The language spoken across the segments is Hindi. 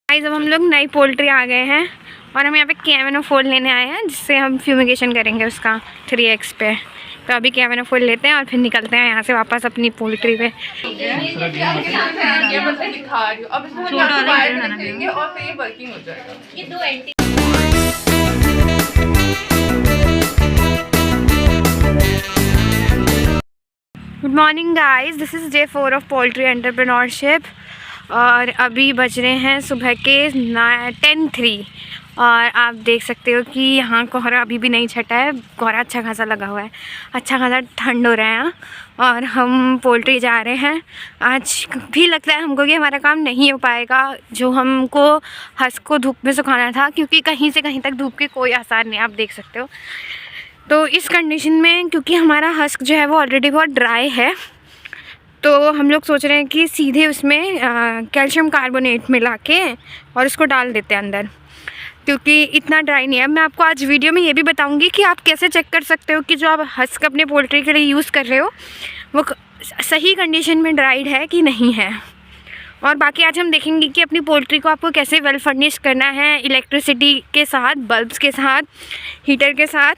गाइस अब हम लोग नई पोल्ट्री आ गए हैं और हम यहाँ पे कैवेनोफोर लेने आए हैं जिससे हम फ्यूमिगेशन करेंगे उसका 3x पे। तो अभी कैवेनोफोर लेते हैं और फिर निकलते हैं यहाँ से वापस अपनी पोल्ट्री पे। Good morning guys, this is day 4 of poultry entrepreneurship और अभी बज रहे हैं सुबह के 10:03 और आप देख सकते हो कि यहाँ कोहरा अभी भी नहीं छटा है। कोहरा अच्छा खासा लगा हुआ है, अच्छा खासा ठंड हो रहा है यहाँ और हम पोल्ट्री जा रहे हैं। आज भी लगता है हमको कि हमारा काम नहीं हो पाएगा जो हमको हंस को धूप में सुखाना था, क्योंकि कहीं से कहीं तक धूप के कोई आसार नहीं, आप देख सकते हो। तो इस कंडीशन में क्योंकि हमारा हस्क जो है वो ऑलरेडी बहुत ड्राई है, तो हम लोग सोच रहे हैं कि सीधे उसमें कैल्शियम कार्बोनेट मिला के और उसको डाल देते हैं अंदर, क्योंकि इतना ड्राई नहीं है। मैं आपको आज वीडियो में ये भी बताऊंगी कि आप कैसे चेक कर सकते हो कि जो आप हस्क अपने पोल्ट्री के लिए यूज़ कर रहे हो वो सही कंडीशन में ड्राइड है कि नहीं है। और बाकी आज हम देखेंगे कि अपनी पोल्ट्री को आपको कैसे वेल फर्निश करना है, इलेक्ट्रिसिटी के साथ, बल्ब्स के साथ, हीटर के साथ,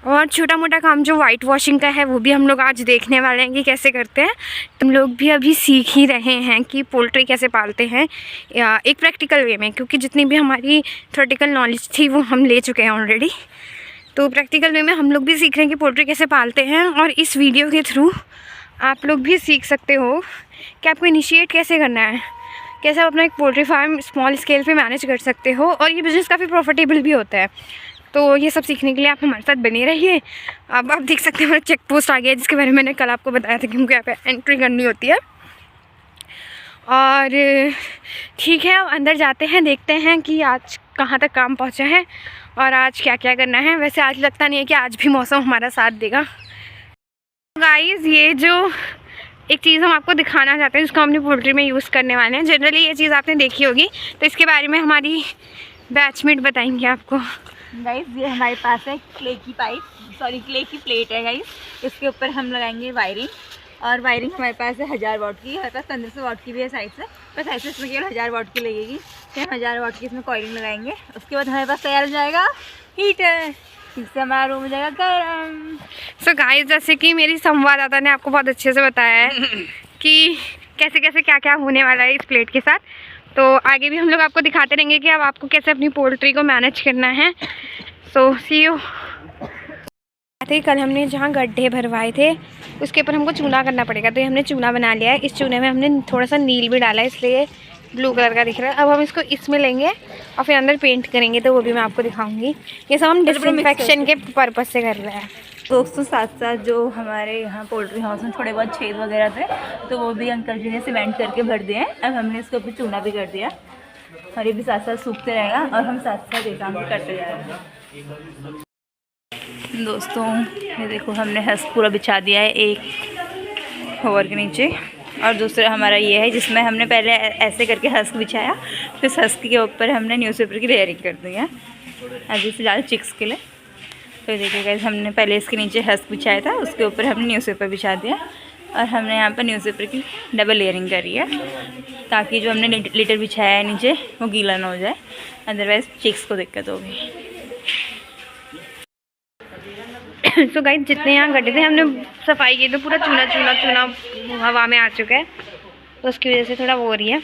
और छोटा मोटा काम जो वाइट वॉशिंग का है वो भी हम लोग आज देखने वाले हैं कि कैसे करते हैं। तुम लोग भी अभी सीख ही रहे हैं कि पोल्ट्री कैसे पालते हैं एक प्रैक्टिकल वे में, क्योंकि जितनी भी हमारी थ्योरेटिकल नॉलेज थी वो हम ले चुके हैं ऑलरेडी। तो प्रैक्टिकल वे में हम लोग भी सीख रहे हैं कि पोल्ट्री कैसे पालते हैं, और इस वीडियो के थ्रू आप लोग भी सीख सकते हो कि आपको इनिशिएट कैसे करना है, कैसे आप अपना एक पोल्ट्री फार्म स्मॉल स्केल पे मैनेज कर सकते हो, और ये बिज़नेस काफ़ी प्रॉफिटेबल भी होता है। तो ये सब सीखने के लिए आप हमारे साथ बने रहिए। अब आप देख सकते हैं हमारा चेक पोस्ट आ गया, जिसके बारे में मैंने कल आपको बताया था कि हमको यहाँ पे एंट्री करनी होती है। और ठीक है, अब अंदर जाते हैं, देखते हैं कि आज कहाँ तक काम पहुँचा है और आज क्या क्या करना है। वैसे आज लगता नहीं है कि आज भी मौसम हमारा साथ देगा। गाइस ये जो एक चीज़ हम आपको दिखाना चाहते हैं जिसको हम अपनी पोल्ट्री में यूज़ करने वाले हैं, जनरली ये चीज़ आपने देखी होगी, तो इसके बारे में हमारी बैचमेट बताएंगे आपको। गाइस ये हमारे पास है क्ले की प्लेट है गाइस। इसके ऊपर हम लगाएंगे वायरिंग, और वायरिंग हमारे पास है 1000 वाट की, हमारे पास 1500 वाट की भी है साइड से, पर साइड से इसमें केवल 1000 वाट की लगेगी। फिर हम 1000 वाट की इसमें कॉइलिंग लगाएंगे। उसके बाद हमारे पास तैयार हो जाएगा हीटर, जिससे हमारा रूम हो जाएगा गर्म। सो गाइस जैसे कि मेरी संवाददाता ने आपको बहुत अच्छे से बताया है कि कैसे कैसे क्या क्या होने वाला है इस प्लेट के साथ, तो आगे भी हम लोग आपको दिखाते रहेंगे कि अब आपको कैसे अपनी पोल्ट्री को मैनेज करना है। सो सी यू। कल हमने जहाँ गड्ढे भरवाए थे उसके ऊपर हमको चूना करना पड़ेगा, तो ये हमने चूना बना लिया है। इस चूने में हमने थोड़ा सा नील भी डाला है, इसलिए ब्लू कलर का दिख रहा है। अब हम इसको इसमें लेंगे और फिर अंदर पेंट करेंगे, तो वो भी मैं आपको दिखाऊंगी। ये सब हम डिसइंफेक्शन के पर्पज़ से कर रहे हैं। दोस्तों साथ साथ जो हमारे यहाँ पोल्ट्री हाउस में थोड़े बहुत छेद वगैरह थे, तो वो भी अंकल जी ने सीमेंट करके भर दिए हैं। अब हमने इसके ऊपर चूना भी कर दिया और ये भी साथ साथ सूखते रहेगा, और हम साथ साथ ये काम भी करते जा रहे हैं। दोस्तों ये देखो, हमने हस्क पूरा बिछा दिया है एक होवर के नीचे, और दूसरा हमारा ये है जिसमें हमने पहले ऐसे करके हस्क बिछाया, फिर हस्क के ऊपर हमने न्यूज़पेपर की लेयरिंग कर दी है अभी फ़िलहाल चिक्स के लिए। तो देखिए गाइस, हमने पहले इसके नीचे हस्क बिछाया था, उसके ऊपर हमने न्यूज़पेपर बिछा दिया, और हमने यहाँ पर न्यूज़पेपर की डबल लेयरिंग करी है ताकि जो हमने लिटर बिछाया है नीचे वो गीला ना हो जाए, अदरवाइज़ चिक्स को दिक्कत होगी। सो गाइस जितने यहाँ गड्ढे थे हमने सफाई की, तो पूरा चूना हवा में आ चुका है, तो उसकी वजह से थोड़ा वो हो रही है।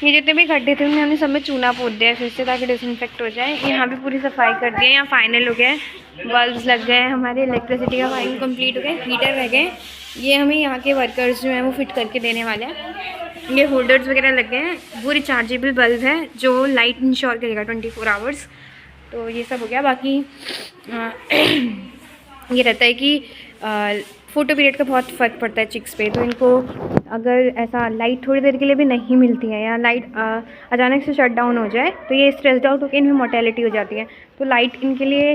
ये जितने भी गड्ढे थे उनमें हमने सब में चूना पोत दिया है फिर से, ताकि डिसइंफेक्ट हो जाए। यहाँ भी पूरी सफाई कर दी है, यहाँ फाइनल हो गया है, बल्ब्स लग गए हैं, हमारे इलेक्ट्रिसिटी का फाइनल कंप्लीट हो गया, हीटर रह गए। ये हमें यहाँ के वर्कर्स जो हैं वो फिट करके देने वाले हैं। ये होल्डर्स वगैरह लग गए हैं, वो रिचार्जेबल बल्ब है जो लाइट इंश्योर करेगा 24 आवर्स। तो ये सब हो गया। बाकी ये रहता है कि फ़ोटो पीरियड का बहुत फ़र्क पड़ता है चिक्स पे, तो इनको अगर ऐसा लाइट थोड़ी देर के लिए भी नहीं मिलती है या लाइट अचानक से शट डाउन हो जाए, तो ये स्ट्रेस्ड आउट होकर इनमें मोर्टेलिटी हो जाती है। तो लाइट इनके लिए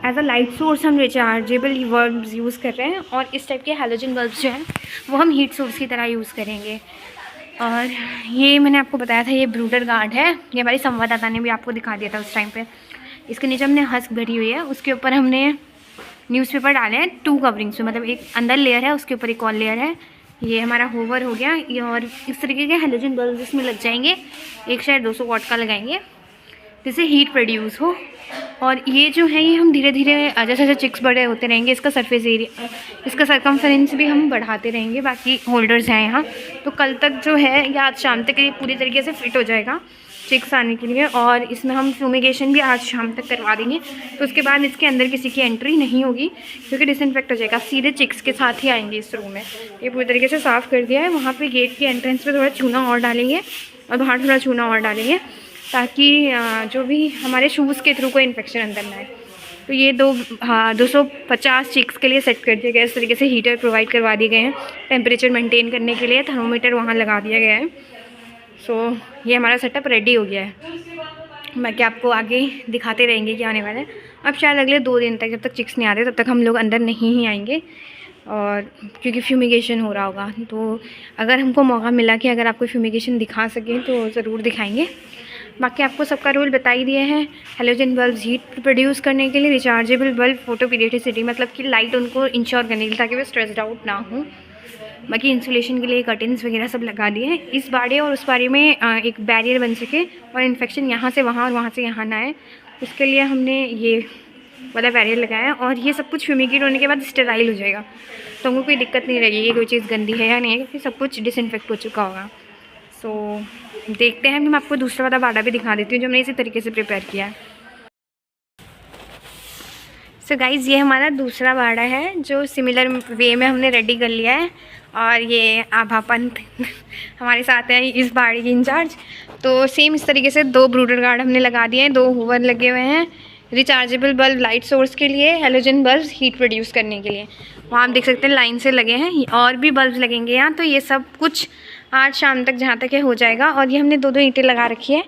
एज अ लाइट सोर्स हम रिचार्जेबल बल्ब्स यूज़ कर रहे हैं, और इस टाइप के हैलोजन बल्ब्स जो हैं वो हम हीट सोर्स की तरह यूज़ करेंगे। और ये मैंने आपको बताया था, ये ब्रूडर गार्ड है, ये हमारी संवाददाता ने भी आपको दिखा दिया था उस टाइम पर। इसके नीचे हमने हस्क भरी हुई है, उसके ऊपर हमने न्यूज़पेपर डाले हैं 2 कवरिंग्स में, मतलब एक अंदर लेयर है, उसके ऊपर एक और लेयर है, ये हमारा होवर हो गया। ये और इस तरीके के हेलोजन बल्ब इसमें लग जाएंगे, एक शायद 200 वाट का लगाएंगे जिससे हीट प्रोड्यूस हो। और ये जो है ये हम धीरे धीरे जैसे जैसे चिक्स बड़े होते रहेंगे, इसका सरफेस एरिया, इसका सरकमफेरेंस भी हम बढ़ाते रहेंगे। बाकी होल्डर्स हैं यहाँ, तो कल तक जो है या आज शाम तक ये पूरी तरीके से फिट हो जाएगा चिक्स आने के लिए। और इसमें हम फ्यूमिगेशन भी आज शाम तक करवा देंगे, तो उसके बाद इसके अंदर किसी की एंट्री नहीं होगी क्योंकि डिसइंफेक्ट हो जाएगा, सीधे चिक्स के साथ ही आएंगे इस रूम में। ये पूरी तरीके से साफ़ कर दिया है। वहाँ पे गेट के एंट्रेंस पे थोड़ा चूना और डालेंगे और बाहर थोड़ा चूना और डालेंगे ताकि जो भी हमारे शूज़ के थ्रू कोई इन्फेक्शन अंदर ना आए। तो ये 250 चिक्स के लिए सेट कर दिया गया। इस तरीके से हीटर प्रोवाइड करवा दिए गए हैं टेम्परेचर मेंटेन करने के लिए, थर्मोमीटर वहाँ लगा दिया गया है। सो ये हमारा सेटअप रेडी हो गया है। बाकी आपको आगे दिखाते रहेंगे कि आने वाला है। अब शायद अगले 2 दिन तक, जब तक चिक्स नहीं आते तब तक हम लोग अंदर नहीं ही आएंगे, और क्योंकि फ्यूमिगेशन हो रहा होगा। तो अगर हमको मौका मिला कि अगर आपको फ्यूमिगेशन दिखा सकें तो ज़रूर दिखाएंगे। बाकी आपको सबका रोल बता ही दिए हैं। हेलोजन बल्ब हीट प्रोड्यूस करने के लिए, रिचार्जेबल बल्ब फोटो पीरियडिसिटी मतलब कि लाइट उनको इंश्योर करने के लिए ताकि वो स्ट्रेस्ड आउट ना हो। बाकी इंसुलेशन के लिए कर्टन्स वगैरह सब लगा दिए हैं। इस बाड़े और उस बाड़े में एक बैरियर बन सके और इन्फेक्शन यहाँ से वहाँ और वहाँ से यहाँ ना आए, उसके लिए हमने ये वाला बैरियर लगाया है। और ये सब कुछ फ्यूमिगेट होने के बाद स्टेराइल हो जाएगा, तो हमको कोई दिक्कत नहीं रहेगी कि कोई चीज़ गंदी है या नहीं है, क्योंकि सब कुछ डिसइंफेक्ट हो चुका होगा। सो देखते हैं, मैं आपको दूसरा वाला बाड़ा भी दिखा देती हूँ जो हमने इसी तरीके से प्रिपेयर किया है। सो गाइज़ ये हमारा दूसरा बाड़ा है जो सिमिलर वे में हमने रेडी कर लिया है। और ये आभा पंत हमारे साथ हैं इस बाड़ी की इंचार्ज। तो सेम इस तरीके से 2 ब्रूडर गार्ड हमने लगा दिए हैं, 2 हूवर लगे हुए हैं, रिचार्जेबल बल्ब लाइट सोर्स के लिए, हेलोजन बल्ब हीट प्रोड्यूस करने के लिए। वहाँ आप देख सकते हैं लाइन से लगे हैं, और भी बल्ब लगेंगे यहाँ। तो ये सब कुछ आज शाम तक जहाँ तक है हो जाएगा। और ये हमने 2-2 ईंटें लगा रखी है।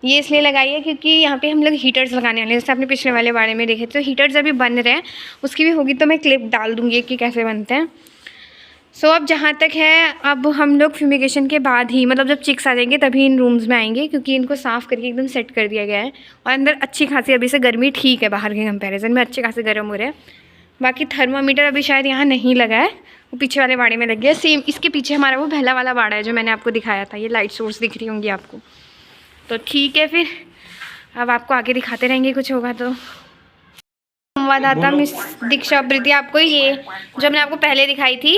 ये इसलिए लगाई है क्योंकि यहाँ पे हम लोग हीटर्स लगाने वाले हैं, जैसे आपने पिछले वाले बारे में देखे। तो हीटर्स अभी बन रहे हैं, उसकी भी होगी तो मैं क्लिप डाल दूँगी कि कैसे बनते हैं। सो अब जहाँ तक है, अब हम लोग फ्यूमिगेशन के बाद ही, मतलब जब चिक्स आ जाएंगे तभी इन रूम्स में आएंगे, क्योंकि इनको साफ़ करके एकदम सेट कर दिया गया है। और अंदर अच्छी खासी अभी से गर्मी ठीक है, बाहर के कंपैरिजन में अच्छे खासे गर्म हो रहे हैं। बाकी थर्मामीटर अभी शायद यहाँ नहीं लगा है, वो पीछे वाले बाड़े में लग गया। सेम इसके पीछे हमारा वो पहला वाला बाड़ा है जो मैंने आपको दिखाया था, ये लाइट सोर्स दिख रही होंगी आपको। तो ठीक है, फिर अब आपको आगे दिखाते रहेंगे कुछ होगा तो। संवाददाता मिस दीक्षा प्रीति आपको ये जो मैंने आपको पहले दिखाई थी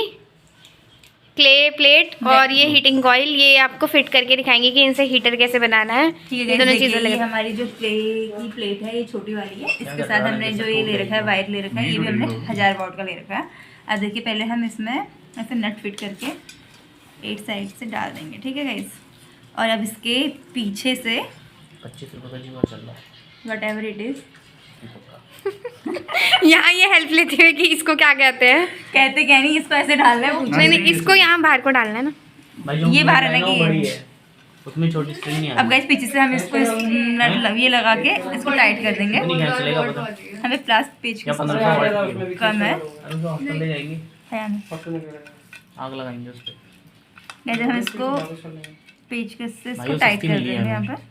क्ले प्लेट और ये हीटिंग कॉइल, ये आपको फिट करके दिखाएंगे कि इनसे हीटर कैसे बनाना है। ठीक है, दोनों चीज़ें लगे। हमारी जो क्ले की प्लेट है ये छोटी वाली है, इसके साथ हमने जो ये ले रखा है वायर ले रखा है, ये भी हमने 1000 वाट का ले रखा है। अब देखिए पहले हम इसमें ऐसे नट फिट करके 8 साइड से डाल देंगे, ठीक है गाइस। और अब इसके पीछे से 25 रुपये का जीवा चल रहा है, वट एवर इट इज़। यहाँ ये हेल्प लेते हुए कि इसको क्या कहते हैं, कहते क्या नहीं, इसको ऐसे डालना है। नहीं इसको यहाँ बाहर को डालना है ना, ये बाहर है ना कि है उतनी छोटी स्ट्रिंग नहीं अब गाइस पीछे से हम इसको नट ये लगा के इसको टाइट कर देंगे। चलेगा पता हमें प्लास पेज क्या 1500 वाट कम है, ले जाएंगी, है हमें। आग लगाएंगे उस पे। जैसे हम इसको पेज से इसको टाइट कर देंगे यहाँ पर।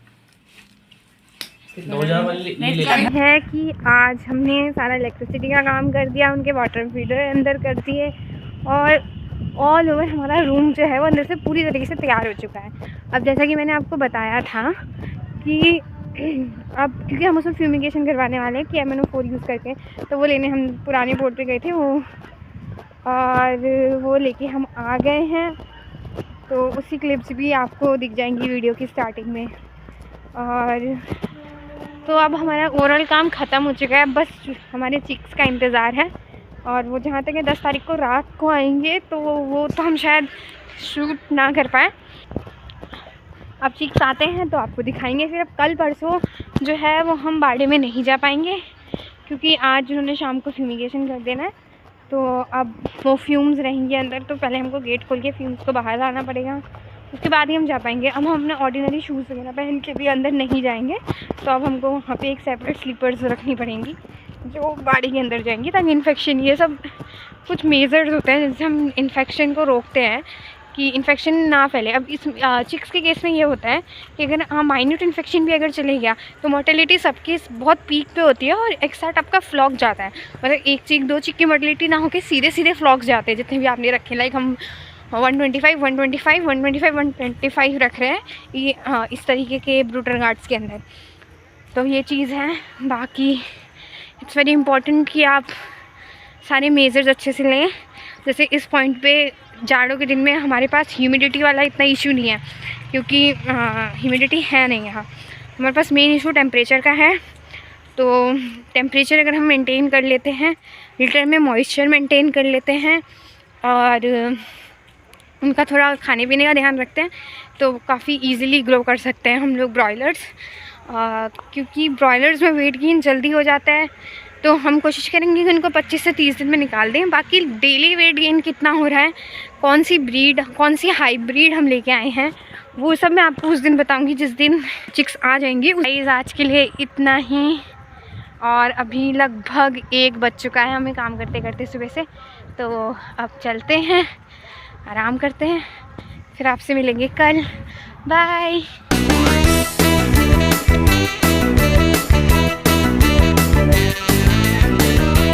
2000 वाली ले है कि आज हमने सारा इलेक्ट्रिसिटी का काम कर दिया, उनके वाटर फीडर अंदर कर दिए, और ऑल ओवर हमारा रूम जो है वो अंदर से पूरी तरीके से तैयार हो चुका है। अब जैसा कि मैंने आपको बताया था कि अब क्योंकि हम उसमें फ्यूमिगेशन करवाने वाले हैं कि MnO4 यूज़ करके, तो वो लेने हम पुराने बोर्ड पे गए थे वो, और वो लेके हम आ गए हैं। तो उसी क्लिप्स भी आपको दिख जाएंगी वीडियो की स्टार्टिंग में। और तो अब हमारा ओवरऑल काम ख़त्म हो चुका है, बस हमारे चिक्स का इंतज़ार है। और वो जहाँ तक है 10 तारीख को रात को आएंगे, तो वो तो हम शायद शूट ना कर पाए। अब चिक्स आते हैं तो आपको दिखाएंगे। फिर अब कल परसों जो है वो हम बाड़े में नहीं जा पाएंगे, क्योंकि आज उन्होंने शाम को फ्यूमिगेशन कर देना है। तो अब वो फ्यूम्स रहेंगे अंदर, तो पहले हमको गेट खोल के फ्यूम्स को बाहर लाना पड़ेगा, उसके बाद ही हम जा पाएंगे। अब हम अपने ऑर्डिनरी शूज़ वगैरह पहन के भी अंदर नहीं जाएंगे, तो अब हमको वहाँ पे एक सेपरेट स्लीपर्स रखनी पड़ेंगी जो बाड़ी के अंदर जाएंगी, ताकि इन्फेक्शन, ये सब कुछ मेजर्स होते हैं जिनसे हम इन्फेक्शन को रोकते हैं कि इन्फेक्शन ना फैले। अब इस चिक्स के केस में ये होता है कि अगर माइन्यूट इन्फेक्शन भी अगर चले गया तो मोर्टेलिटी सबकी बहुत पीक पे होती है, और एक साथ आपका फ्लॉक जाता है। मतलब 1 चिक 2 चिक की मोर्टेलिटी ना होकर सीधे फ्लॉक्स जाते हैं जितने भी आपने रखे। लाइक हम 125 125 125 125 रख रहे हैं ये इस तरीके के ब्रूटर गार्ड्स के अंदर। तो ये चीज़ है। बाकी इट्स वेरी इम्पॉर्टेंट कि आप सारे मेजर्स अच्छे से लें। जैसे इस पॉइंट पे जाड़ों के दिन में हमारे पास ह्यूमिडिटी वाला इतना इशू नहीं है, क्योंकि ह्यूमिडिटी है नहीं यहाँ। हमारे पास मेन इशू टेम्परेचर का है। तो टेम्परेचर अगर हम मेंटेन कर लेते हैं, लिटर में मॉइस्चर मेंटेन कर लेते हैं और उनका थोड़ा खाने पीने का ध्यान रखते हैं, तो काफ़ी इजीली ग्रो कर सकते हैं हम लोग ब्रॉयलर्स। क्योंकि ब्रॉयलर्स में वेट गेन जल्दी हो जाता है, तो हम कोशिश करेंगे कि उनको 25 से 30 दिन में निकाल दें। बाकी डेली वेट गेन कितना हो रहा है, कौन सी ब्रीड, कौन सी हाइब्रिड हम लेके आए हैं, वो सब मैं आपको उस दिन बताऊंगी जिस दिन चिक्स आ जाएंगी। गाइस आज के लिए इतना ही। और अभी लगभग 1 बज चुका है हमें काम करते करते सुबह से। तो अब चलते हैं, आराम करते हैं, फिर आपसे मिलेंगे कल। बाय।